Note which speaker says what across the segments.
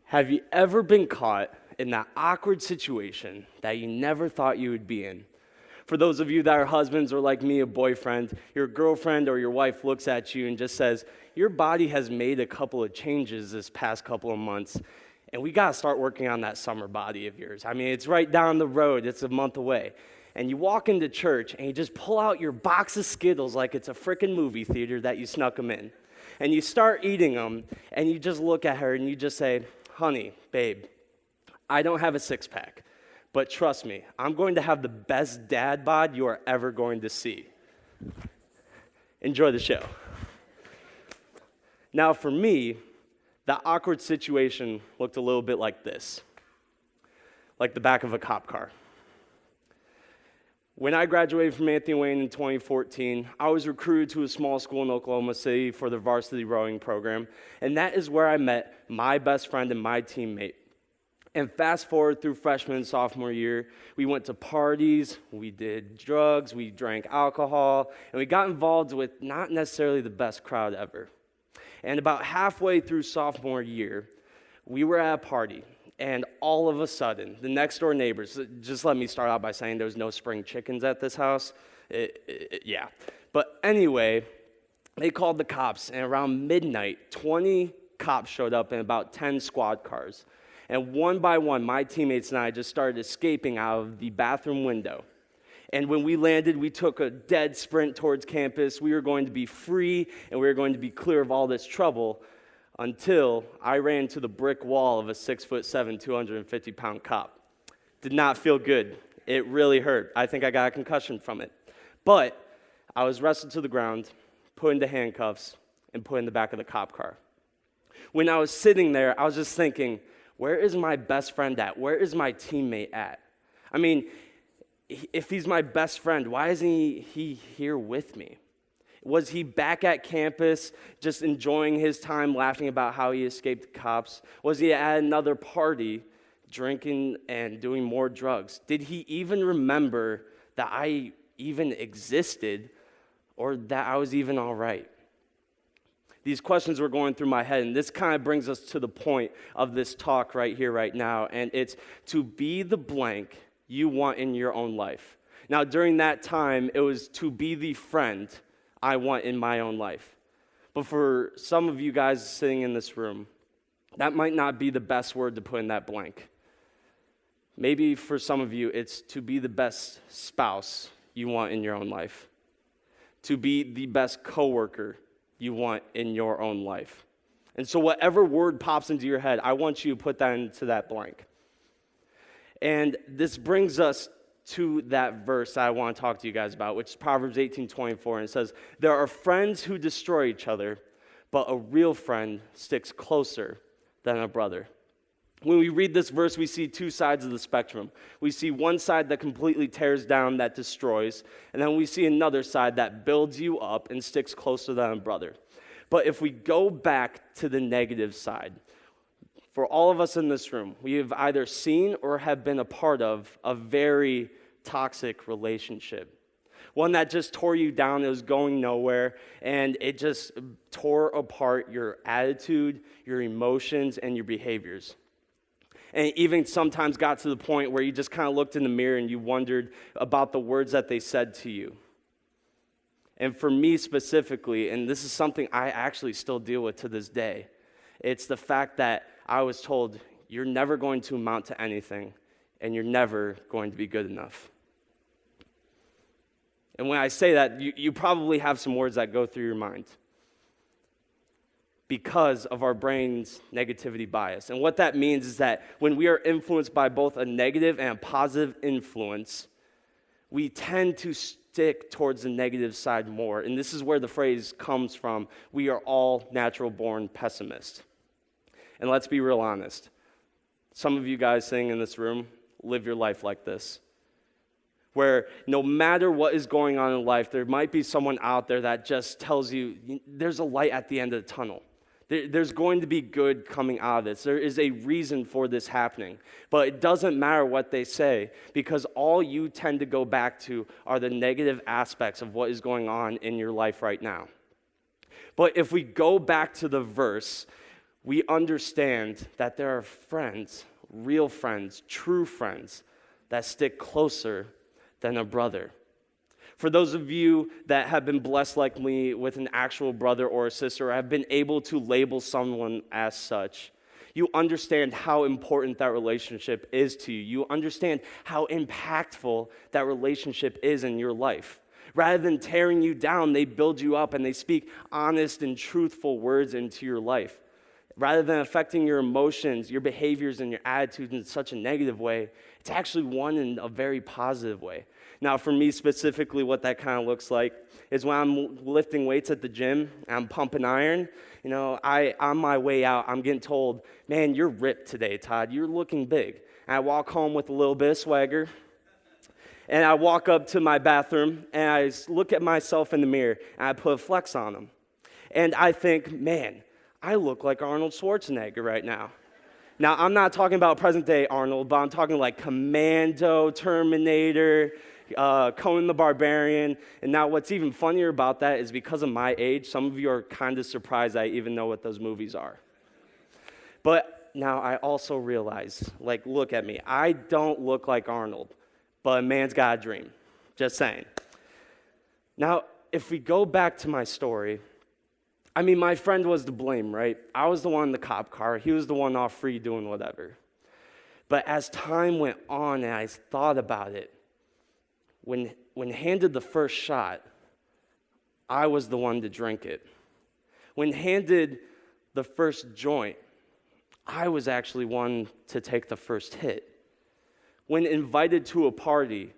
Speaker 1: Have you ever been caught in that awkward situation that you never thought you would be in? For those of you that are husbands or like me, a boyfriend, your girlfriend or your wife looks at you and just says, your body has made a couple of changes this past couple of months, and we got to start working on that summer body of yours. I mean, it's right down the road. It's a month away. And you walk into church and you just pull out your box of Skittles like it's a freaking movie theater that you snuck them in. And you start eating them, and you just look at her and you just say, honey, babe, I don't have a six-pack, but trust me, I'm going to have the best dad bod you are ever going to see. Enjoy the show. Now, for me, the awkward situation looked a little bit like this, like the back of a cop car. When I graduated from Anthony Wayne in 2014, I was recruited to a small school in Oklahoma City for the varsity rowing program, and that is where I met my best friend and my teammate. And fast forward through freshman and sophomore year, we went to parties, we did drugs, we drank alcohol, and we got involved with not necessarily the best crowd ever. And about halfway through sophomore year, we were at a party. And all of a sudden, the next door neighbors, just let me start out by saying there was no spring chickens at this house. Yeah. But anyway, they called the cops, and around midnight, 20 cops showed up in about 10 squad cars. And one by one, my teammates and I just started escaping out of the bathroom window. And when we landed, we took a dead sprint towards campus. We were going to be free, and we were going to be clear of all this trouble, until I ran into the brick wall of a 6'7", 250-pound cop. Did not feel good. It really hurt. I think I got a concussion from it. But I was wrestled to the ground, put into handcuffs, and put in the back of the cop car. When I was sitting there, I was just thinking, where is my best friend at? Where is my teammate at? I mean, if he's my best friend, why isn't he here with me? Was he back at campus just enjoying his time, laughing about how he escaped the cops? Was he at another party drinking and doing more drugs? Did he even remember that I even existed or that I was even all right? These questions were going through my head, and this kind of brings us to the point of this talk right here, right now, and it's to be the blank you want in your own life. Now, during that time, it was to be the friend I want in my own life. But for some of you guys sitting in this room, that might not be the best word to put in that blank. Maybe for some of you, it's to be the best spouse you want in your own life. To be the best coworker you want in your own life. And so whatever word pops into your head, I want you to put that into that blank. And this brings us to that verse that I want to talk to you guys about, which is Proverbs 18:24, and it says, there are friends who destroy each other, but a real friend sticks closer than a brother. When we read this verse, we see two sides of the spectrum. We see one side that completely tears down, that destroys, and then we see another side that builds you up and sticks closer than a brother. But if we go back to the negative side, for all of us in this room, we have either seen or have been a part of a very toxic relationship. One that just tore you down, it was going nowhere, and it just tore apart your attitude, your emotions, and your behaviors. And it even sometimes got to the point where you just kind of looked in the mirror and you wondered about the words that they said to you. And for me specifically, and this is something I actually still deal with to this day, it's the fact that I was told, you're never going to amount to anything, and you're never going to be good enough. And when I say that, you probably have some words that go through your mind because of our brain's negativity bias. And what that means is that when we are influenced by both a negative and a positive influence, we tend to stick towards the negative side more. And this is where the phrase comes from, we are all natural-born pessimists. And let's be real honest. Some of you guys sitting in this room live your life like this, where no matter what is going on in life, there might be someone out there that just tells you there's a light at the end of the tunnel. There's going to be good coming out of this. There is a reason for this happening. But it doesn't matter what they say, because all you tend to go back to are the negative aspects of what is going on in your life right now. But if we go back to the verse, we understand that there are friends, real friends, true friends, that stick closer than a brother. For those of you that have been blessed like me with an actual brother or a sister, or have been able to label someone as such, you understand how important that relationship is to you. You understand how impactful that relationship is in your life. Rather than tearing you down, they build you up and they speak honest and truthful words into your life. Rather than affecting your emotions, your behaviors, and your attitudes in such a negative way, it's actually one in a very positive way. Now, for me specifically, what that kind of looks like is when I'm lifting weights at the gym, I'm pumping iron, on my way out, I'm getting told, man, you're ripped today, Todd. You're looking big. And I walk home with a little bit of swagger, and I walk up to my bathroom, and I look at myself in the mirror, and I put a flex on them. And I think, man, I look like Arnold Schwarzenegger right now. Now, I'm not talking about present-day Arnold, but I'm talking like Commando, Terminator, Conan the Barbarian. And now what's even funnier about that is because of my age, some of you are kind of surprised I even know what those movies are. But now I also realize, look at me. I don't look like Arnold, but a man's got a dream. Just saying. Now, if we go back to my story, my friend was to blame, right? I was the one in the cop car. He was the one off free doing whatever. But as time went on and I thought about it, when handed the first shot, I was the one to drink it. When handed the first joint, I was actually one to take the first hit. When invited to a party,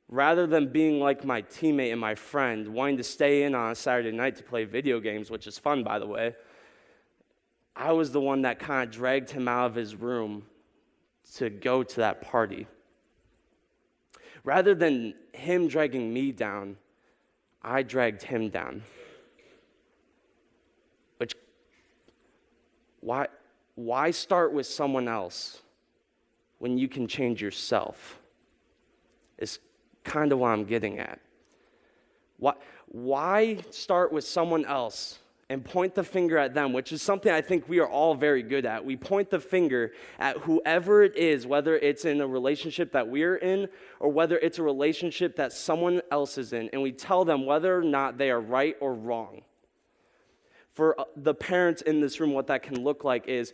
Speaker 1: rather than being like my teammate and my friend, wanting to stay in on a Saturday night to play video games, which is fun, by the way, I was the one that kind of dragged him out of his room to go to that party. Rather than him dragging me down, I dragged him down. Which, why start with someone else when you can change yourself? It's kind of what I'm getting at. Why start with someone else and point the finger at them, which is something I think we are all very good at. We point the finger at whoever it is, whether it's in a relationship that we're in or whether it's a relationship that someone else is in, and we tell them whether or not they are right or wrong. For the parents in this room, what that can look like is,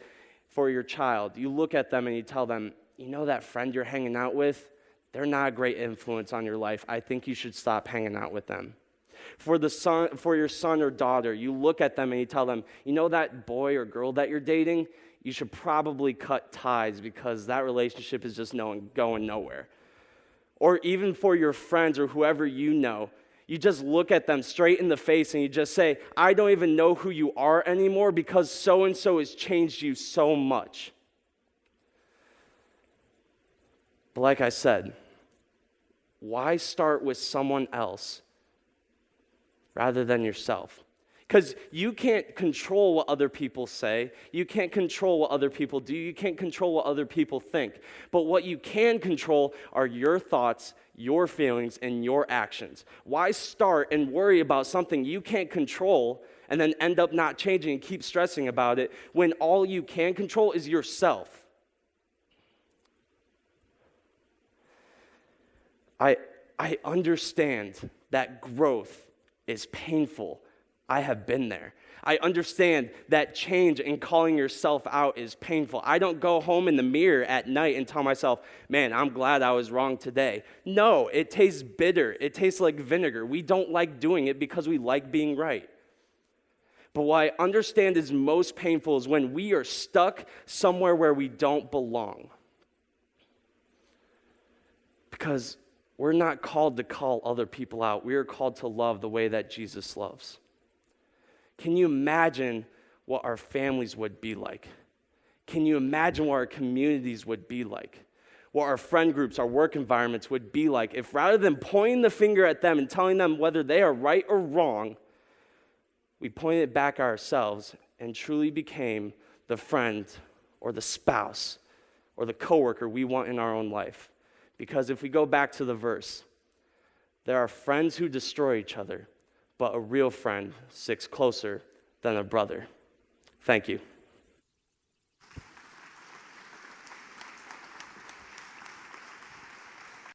Speaker 1: for your child, you look at them and you tell them, that friend you're hanging out with, they're not a great influence on your life. I think you should stop hanging out with them. For your son or daughter, you look at them and you tell them, that boy or girl that you're dating, you should probably cut ties because that relationship is just going nowhere. Or even for your friends or whoever you just look at them straight in the face and you just say, I don't even know who you are anymore because so-and-so has changed you so much. But like I said, why start with someone else rather than yourself? Because you can't control what other people say. You can't control what other people do. You can't control what other people think. But what you can control are your thoughts, your feelings, and your actions. Why start and worry about something you can't control and then end up not changing and keep stressing about it when all you can control is yourself? I understand that growth is painful. I have been there. I understand that change and calling yourself out is painful. I don't go home in the mirror at night and tell myself, man, I'm glad I was wrong today. No, it tastes bitter. It tastes like vinegar. We don't like doing it because we like being right. But what I understand is most painful is when we are stuck somewhere where we don't belong. Because we're not called to call other people out. We are called to love the way that Jesus loves. Can you imagine what our families would be like? Can you imagine what our communities would be like? What our friend groups, our work environments would be like if rather than pointing the finger at them and telling them whether they are right or wrong, we pointed back at ourselves and truly became the friend or the spouse or the coworker we want in our own life. Because if we go back to the verse, there are friends who destroy each other, but a real friend sticks closer than a brother. Thank you.